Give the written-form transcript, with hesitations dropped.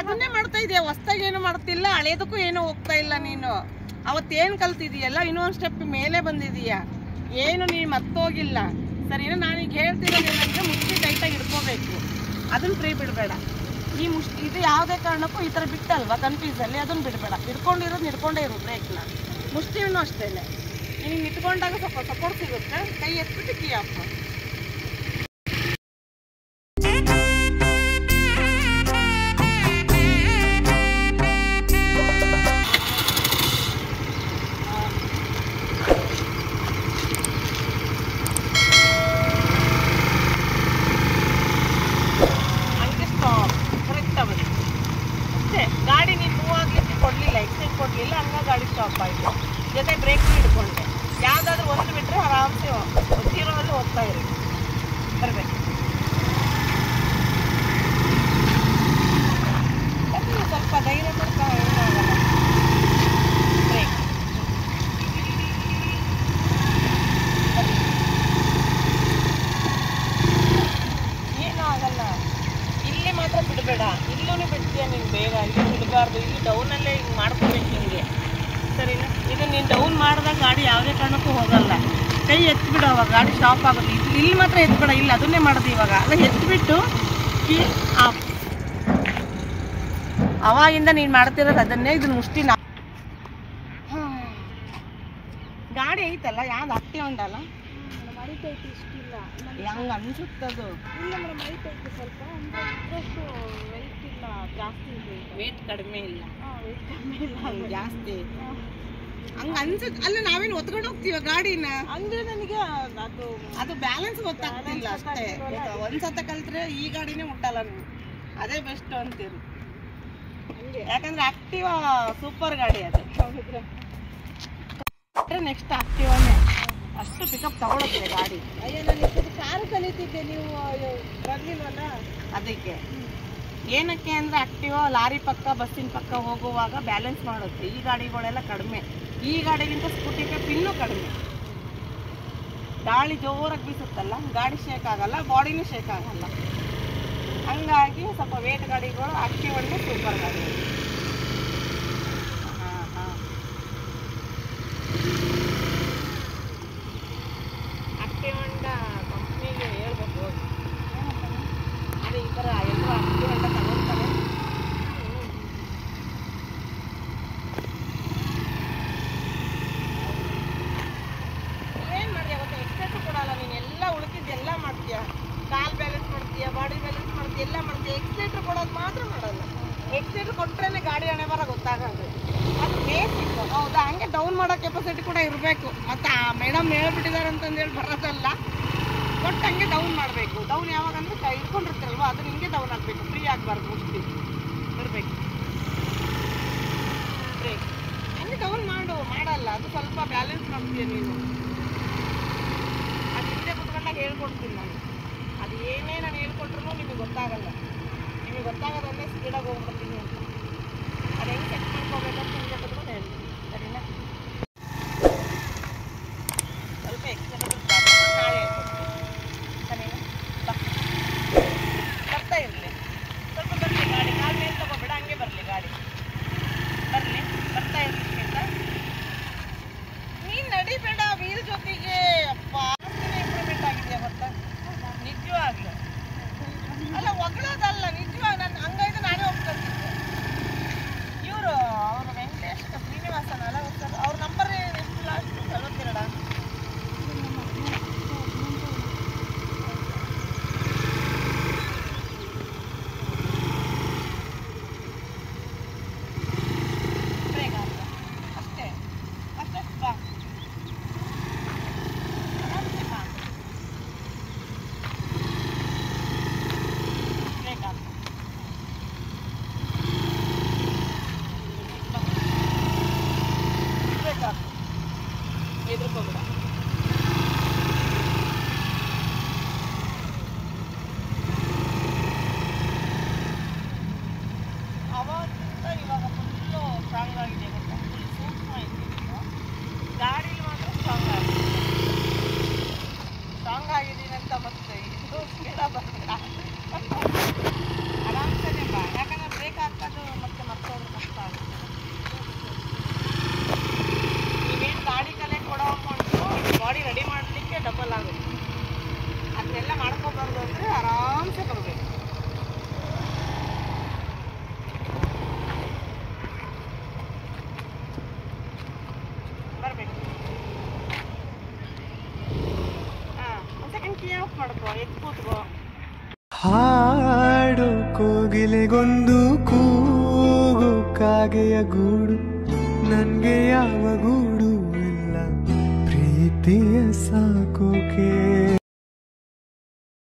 ಅದನ್ನೇ ಮಾಡ್ತಾ ಇದೆಯಾ, ಹೊಸ್ದಾಗಿ ಏನು ಮಾಡ್ತಿಲ್ಲ, ಹಳೇದಕ್ಕೂ ಏನು ಹೋಗ್ತಾ ಇಲ್ಲ ನೀನು. ಅವತ್ತೇನು ಕಲ್ತಿದೀಯಲ್ಲ ಇನ್ನೊಂದು ಸ್ಟೆಪ್ ಮೇಲೆ ಬಂದಿದೀಯಾ, ಏನು ನೀನು ಮತ್ತೋಗಿಲ್ಲ ಸರಿನಾ. ನಾನೀಗ ಹೇಳ್ತಿರೋದು ಏನಂದ್ರೆ ಮುಷ್ಟಿ ಟೈಟಾಗಿ ಹಿಡ್ಕೋಬೇಕು, ಅದನ್ನ ಫ್ರೀ ಬಿಡಬೇಡ. ಈ ಮುಷ್ಟಿ ಇದು ಯಾವುದೇ ಕಾರಣಕ್ಕೂ ಈ ಥರ ಬಿಟ್ಟಲ್ವಾ ಕನ್ಫ್ಯೂಸಲ್ಲಿ, ಅದನ್ನು ಬಿಡಬೇಡ. ಹಿಡ್ಕೊಂಡೇ ಇರು ಬ್ರೇಕ್ನ. ಮುಷ್ಟಿನೂ ಅಷ್ಟೇ, ನೀನು ನಿಂತ್ಕೊಂಡಾಗ ಸ್ವಲ್ಪ ಸಪೋರ್ಟ್ ಸಿಗುತ್ತೆ, ಕೈ ಎತ್ಬಿಟ್ಟು ಕೀ ಹಾಕು. ಗಾಡಿ ನೀನು ಮೂವ್ ಆಗ್ಲಿಕ್ಕೆ ಕೊಡಲಿಲ್ಲ, ಎಕ್ಸೈಟ್ ಕೊಡಲಿಲ್ಲ, ಹಂಗಾಗಿ ಗಾಡಿ ಸ್ಟಾಪ್ ಆಯಿತು. ಜೊತೆ ಬ್ರೇಕ್ ಹಿಡ್ಕೊಂಡೆ. ಯಾವುದಾದ್ರೂ ಒಂದು ಬಿಟ್ಟರೆ ಆರಾಮ್ಸೆ ಜೀರೋದಲ್ಲಿ ಹೋಗ್ತಾ ಇರಿ. ಬರಬೇಕು ಸ್ವಲ್ಪ ಧೈರ್ಯ ಮಾಡ್ತಾ ಏನಾಗಲ್ಲ. ಬ್ರೇಕ್ ಏನೂ ಆಗಲ್ಲ. ಇಲ್ಲಿ ಮಾತ್ರ ಬಿಡಬೇಡ, ಇಲ್ಲೂ ಬಿಡ್ತೀಯ ನೀನು ಬೇಗ. ಇಲ್ಲಿ ಬಿಡಬಾರ್ದು, ಇಲ್ಲಿ ಡೌನಲ್ಲೇ ಹಿಂಗೆ ಮಾಡ್ಕೋಬೇಕು ಹಿಂಗೆ ಸರಿನಾ. ಇದು ನೀನು ಡೌನ್ ಮಾಡಿದಾಗ ಗಾಡಿ ಯಾವುದೇ ಕಾರಣಕ್ಕೂ ಹೋಗಲ್ಲ. ಕೈ ಎತ್ಬಿಡು, ಅವಾಗ ಗಾಡಿ ಸ್ಟಾಪ್ ಆಗೋದು. ಇಲ್ಲಿ ಮಾತ್ರ ಎತ್ಬೇಡ, ಇಲ್ಲಿ ಅದನ್ನೇ ಮಾಡೋದು ಇವಾಗ. ಅಲ್ಲ ಎತ್ಬಿಟ್ಟು ಕೀ ಆಫ್. ಅವಾಗಿಂದ ನೀನು ಮಾಡ್ತಿರೋದು ಅದನ್ನೇ. ಇದನ್ನ ಮುಷ್ಟಿ ಗಾಡಿ ಐತಲ್ಲ, ಯಾವ್ದು ಆಕ್ಟಿವ್ ಉಂಟಲ್ಲ, ಹಂಗೆ ಅನ್ಸುತ್ತದು. ಸ್ವಲ್ಪ ವೆಯ್ಟ್ ಇಲ್ಲ, ಜಾಸ್ತಿ ಇದೆ. ವೆಯ್ಟ್ ಕಡಿಮೆ ಇಲ್ಲ, ಜಾಸ್ತಿ ಹಂಗೆ ಅನ್ಸುತ್ತೆ. ಅಲ್ಲ ನಾವೇನು ಒತ್ಕೊಂಡು ಹೋಗ್ತೀವ ಗಾಡಿನ ಅಂದ್ರೆ ನನಗೆ ಅದು ಬ್ಯಾಲೆನ್ಸ್ ಗೊತ್ತಾಗ್ತಿಲ್ಲ ಅಷ್ಟೇ. ಒಂದ್ಸತ ಕಲ್ತ್ರೆ ಈ ಗಾಡಿನೇ ಮುಟ್ಟಲ್ಲ ನೀವು, ಅದೇ ಬೆಸ್ಟ್ ಅಂತೀರಿ. ಯಾಕಂದ್ರೆ ಆಕ್ಟಿವಾ ಸೂಪರ್ ಗಾಡಿ ಅದು. ನೆಕ್ಸ್ಟ್ ಆಕ್ಟಿವಾನೇ ಅಷ್ಟು ಪಿಕಪ್ ತಗೊಳುತ್ತೆ ಗಾಡಿ. ಅಯ್ಯೋ ನಾನು ಕಾರು ಕಲಿತಿದ್ದೆ, ನೀವು ಬರಲಿಲ್ವಲ್ಲ ಅದಕ್ಕೆ. ಏನಕ್ಕೆ ಅಂದರೆ ಆಕ್ಟಿವಾ ಲಾರಿ ಪಕ್ಕ ಬಸ್ಸಿನ ಪಕ್ಕ ಹೋಗುವಾಗ ಬ್ಯಾಲೆನ್ಸ್ ಮಾಡುತ್ತೆ. ಈ ಗಾಡಿಗಳೆಲ್ಲ ಕಡಿಮೆ, ಈ ಗಾಡಿಗಿಂತ ಸ್ಕೂಟಿಗೆ ಪಿನ್ನು ಕಡಿಮೆ. ಗಾಳಿ ಜೋರಾಗಿ ಬೀಸುತ್ತಲ್ಲ, ಗಾಡಿ ಶೇಕ್ ಆಗಲ್ಲ, ಬಾಡಿನೂ ಶೇಕ್ ಆಗಲ್ಲ. ಹಂಗಾಗಿ ಸ್ವಲ್ಪ ವೇಟ್ ಗಾಡಿಗಳು ಆಕ್ಟಿವನ್ನೇ ಸೂಪರ್ ಗಾಡಿ. ಆಕ್ಟಿವಂಡ ಕಂಪ್ನಿಗೆ ಹೇಳ್ಬೇಕು, ಅದೇ ಈ ಥರ ಎಲ್ಲರೂ ಆಕ್ಟಿವಂಡ ತಗೊಳ್ತಾರೆ. ಏನು ಮಾಡಿದೆ ಗೊತ್ತಾ, ಎಕ್ಸೈಟು ಕೊಡಲ್ಲ ನೀನು. ಎಲ್ಲ ಉಳಿದಿದ್ದೆಲ್ಲ ಮಾಡ್ತೀಯ, ಕಾಲ್ ಬ್ಯಾಲೆನ್ಸ್ ಮಾಡ್ತೀಯ, ಬಾಡಿ ಬ್ಯಾಲೆನ್ಸ್ ಮಾಡ್ತೀಯ, ಎಲ್ಲ ಮಾಡ್ತೀಯ. ಎಕ್ಸೈಟ್ರ್ ಕೊಡೋದು ಮಾತ್ರ ಮಾಡಲ್ಲ. ಎಕ್ಸೈಟ್ರ್ ಕೊಟ್ಟರೆ ಗಾಡಿ ಹಣೆ ಬರ ಗೊತ್ತಾಗೋದು, ಅದು ಬೇಸಿಕ್. ಹೌದಾ, ಹಂಗೆ ಡೌನ್ ಮಾಡೋ ಕೆಪಾಸಿಟಿ ಕೂಡ ಇರಬೇಕು. ಮತ್ತು ಮೇಡಮ್ ಹೇಳ್ಬಿಟ್ಟಿದ್ದಾರೆ ಅಂತಂದೇಳಿ ಬರೋದಲ್ಲ, ಕೊಟ್ಟು ಹಂಗೆ ಡೌನ್ ಮಾಡಬೇಕು. ಡೌನ್ ಯಾವಾಗ ಅಂದರೆ ಇಟ್ಕೊಂಡಿರ್ತಾರಲ್ವ, ಅದು ನಿಮಗೆ ಡೌನ್ ಆಗಬೇಕು, ಫ್ರೀ ಆಗಬಾರ್ದು. ಮುಷ್ಟಿ ಬರಬೇಕು, ಬ್ರೇಕ್ ಹಂಗೆ ಡೌನ್ ಮಾಡಲ್ಲ, ಅದು ಸ್ವಲ್ಪ ಬ್ಯಾಲೆನ್ಸ್ ಮಾಡ್ತೀಯ ನೀನು. ಅದು ಹಿಂದೆ ಕುತ್ಕೊಂಡಾಗ ಹೇಳ್ಕೊಡ್ತೀನಿ ನಾನು. ಅದು ಏನೇ ನಾನು ಹೇಳ್ಕೊಟ್ರು ನಿಮಗೆ ಗೊತ್ತಾಗಲ್ಲ. ನಿಮಗೆ ಗೊತ್ತಾಗೋದಲ್ಲೇ ಸ್ಪೀಡಾಗಿ ಹೋಗ್ಬಿಡ್ತೀನಿ ಅಂತ. ಅದು ಹೆಂಗೆ ಚೆಕ್ ಮಾಡ್ಕೋಬೇಕಂತ ಹಿಂದೆ ಕುತ್ಕೊಂಡು ಹೇಳ್ತೀನಿ ಸರಿನಾ. ಸ್ವಲ್ಪ ಎಕ್ಸ್ಟ್ರಾ ನಾಳೆ ಹೇಳ್ಕೊಡ್ತೀನಿ ಸರಿನಾ. ಬರ್ತಾ ಇರಲಿ, ಸ್ವಲ್ಪ ಬರಲಿ ಗಾಡಿ. ಕಾಲು ಮೇಲೆ ತಗೋಬೇಡ, ಹಂಗೆ ಬರಲಿ ಗಾಡಿ, ಬರಲಿ ಬರ್ತಾ ಇರಲಿ ಅಂತ. ನೀನು ನಡಿಬೇಡ, ಮಾಡ್ಕೋ, ಎದ್ದು ಕೂತ್ಕೋ. ಹಾಡು ಕೋಗಿಲೆಗೊಂದು ಕೂಗು ಕಾಗೆಯ ಗೂಡು, ನನ್ಗೆ ಯಾವ ಗೂಡು ಇಲ್ಲ ಪ್ರೀತಿಯ ಸಾಕೋಕೆ.